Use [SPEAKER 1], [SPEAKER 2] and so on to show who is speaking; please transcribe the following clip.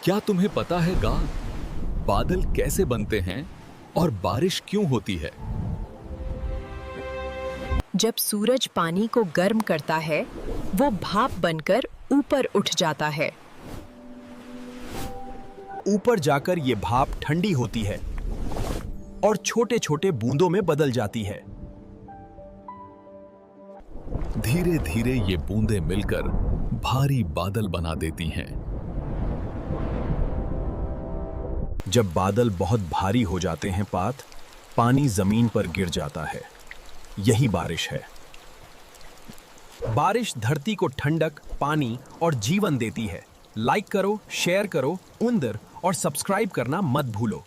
[SPEAKER 1] क्या तुम्हें पता है गा बादल कैसे बनते हैं और बारिश क्यों होती है?
[SPEAKER 2] जब सूरज पानी को गर्म करता है, वो भाप बनकर ऊपर उठ जाता है।
[SPEAKER 3] ऊपर जाकर ये भाप ठंडी होती है और छोटे छोटे बूंदों में बदल जाती है।
[SPEAKER 1] धीरे धीरे ये बूंदें मिलकर भारी बादल बना देती हैं।
[SPEAKER 3] जब बादल बहुत भारी हो जाते हैं पानी जमीन पर गिर जाता है। यही बारिश है। बारिश धरती को ठंडक, पानी और जीवन देती है। लाइक करो, शेयर करो, और सब्सक्राइब करना मत भूलो।